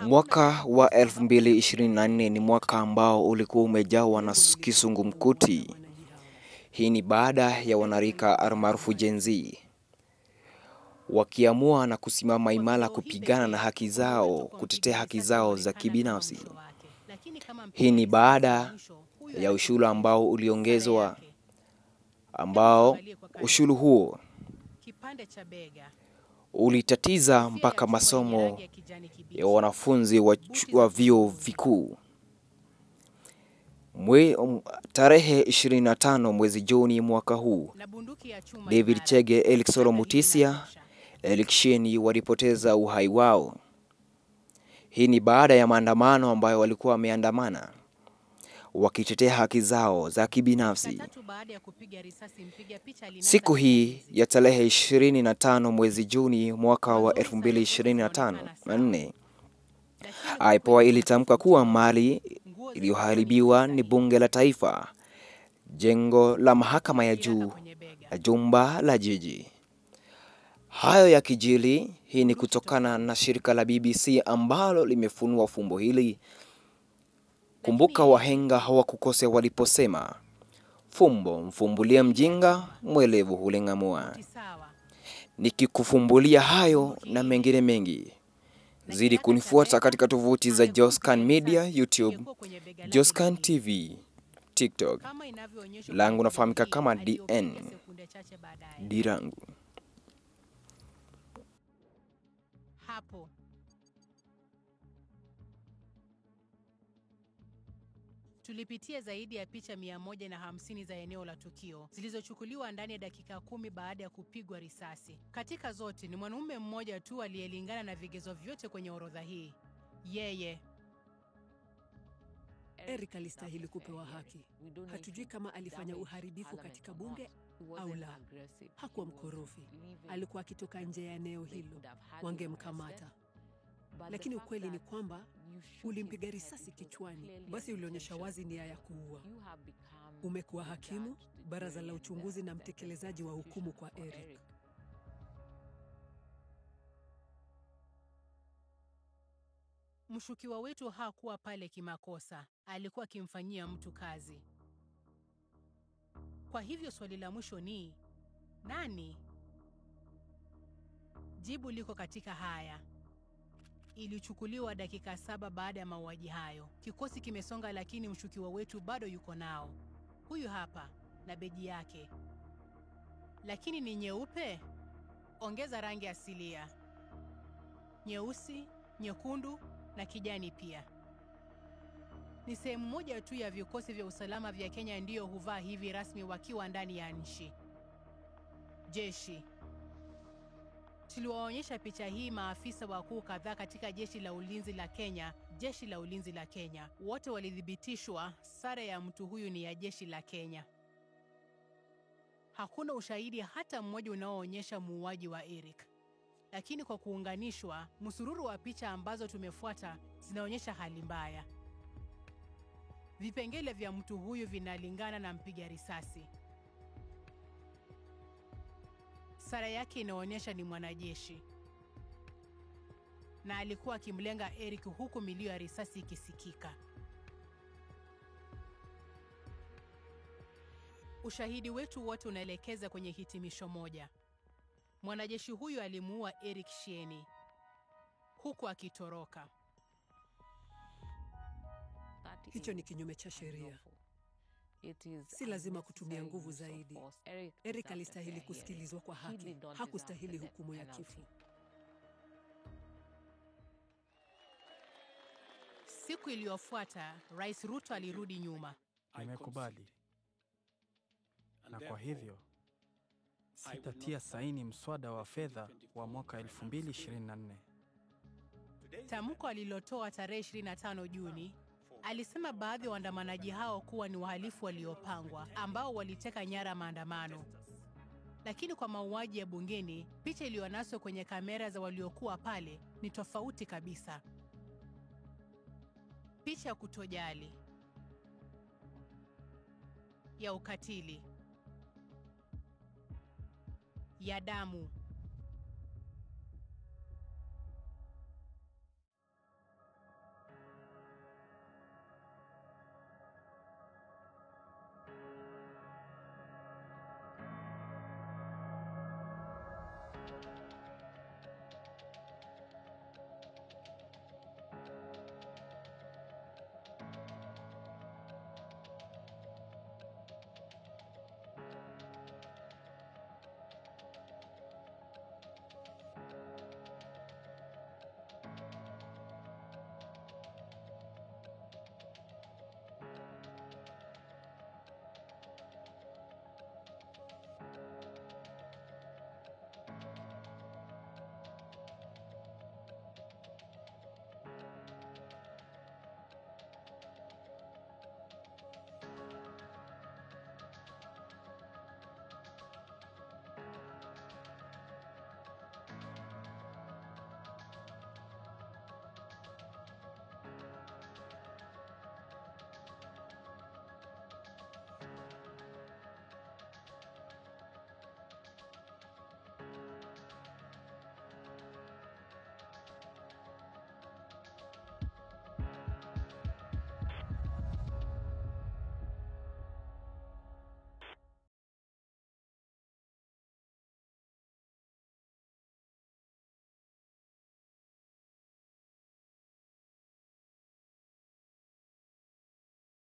Mwaka wa 2024 ni mwaka ambao ulikuwa umejawa na kisungumkuti. Hii ni baada ya wanarika almaarufu Gen Z wakiamua na kusimama imara kupigana na haki zao, kutetea haki zao za kibinafsi. Hii ni baada ya ushuru ambao uliongezwa, ambao ushuru huo ulitatiza mpaka masomo ya wanafunzi wa vyuo vikuu. Tarehe 25 mwezi Juni mwaka huu, David Chege, Eric Mutisia, Eric Shieni walipoteza uhai wao. Hii ni baada ya maandamano ambayo walikuwa wameandamana wakitetea haki zao za kibinafsi. Siku hii ya tarehe 25 mwezi Juni mwaka wa 2024, IPOA ilitamka kuwa mali iliyoharibiwa ni bunge la taifa, jengo la mahakama ya juu na jumba la jiji. Hayo ya kijili, hii ni kutokana na shirika la BBC ambalo limefunua fumbo hili. Kumbuka wahenga hawakukosea waliposema, fumbo mfumbulia mjinga, mwelevu huling'amua. Nikikufumbulia hayo na mengine mengi, zidi kunifuata katika tovuti za Joscan Media, YouTube, Joscan TV, TikTok. Langu nafahamika kama DN Dirangu. Hapo tulipitia zaidi ya picha 150 za eneo la tukio zilizochukuliwa ndani ya dakika 10 baada ya kupigwa risasi. Katika zote ni mwanaume mmoja tu aliyelingana na vigezo vyote kwenye orodha hii. Yeye Eric alistahili kupewa haki. Hatujui kama alifanya uharibifu katika bunge au la. Hakuwa mkorofi. Alikuwa akitoka nje ya eneo hilo. Wangemkamata. Lakini ukweli ni kwamba ulimpiga risasi kichwani. Basi ulionyesha wazi nia ya kuua. Umekuwa hakimu, baraza la uchunguzi na mtekelezaji wa hukumu kwa Eric. mshukiwa wetu hakuwa pale kimakosa. Alikuwa akimfanyia mtu kazi. Kwa hivyo swali la mwisho ni nani? Jibu liko katika haya. Ilichukuliwa dakika 7 baada ya mauaji hayo. Kikosi kimesonga lakini mshukiwa wetu bado yuko nao. Huyu hapa na beji yake. Lakini ni nyeupe? Ongeza rangi asilia. Nyeusi, nyekundu na kijani pia. Ni sehemu moja tu ya vikosi vya usalama vya Kenya ndiyo huvaa hivi rasmi wakiwa ndani ya nchi. Jeshi. Tuliwaonyesha picha hii maafisa wakuu kadhaa katika jeshi la ulinzi la Kenya. Jeshi la ulinzi la Kenya. Wote walithibitishwa sare ya mtu huyu ni ya jeshi la Kenya. Hakuna ushahidi hata mmoja unaoonyesha muuaji wa Eric. Lakini kwa kuunganishwa, msururu wa picha ambazo tumefuata zinaonyesha hali mbaya. Vipengele vya mtu huyu vinalingana na mpiga risasi. Sare yake inaonyesha ni mwanajeshi. Na alikuwa akimlenga Eric huku milio ya risasi ikisikika. Ushahidi wetu wote unaelekeza kwenye hitimisho moja. Mwanajeshi huyu alimuua Eric Shieni huku akitoroka. Hicho ni kinyume cha sheria. Si lazima kutumia nguvu zaidi. Eric alistahili kusikilizwa kwa haki. Hakustahili hukumu ya kifo. Siku iliyofuata, Rais Ruto alirudi nyuma. Nimekubali. Na kwa hivyo, sitatia saini mswada wa fedha wa mwaka 2024. Tamko alilotoa tarehe 25 Juni, alisema baadhi ya waandamanaji hao kuwa ni wahalifu waliopangwa ambao waliteka nyara maandamano. Lakini kwa mauaji ya bungeni, picha iliyonaswa kwenye kamera za waliokuwa pale ni tofauti kabisa. Picha ya kutojali, ya ukatili, ya damu,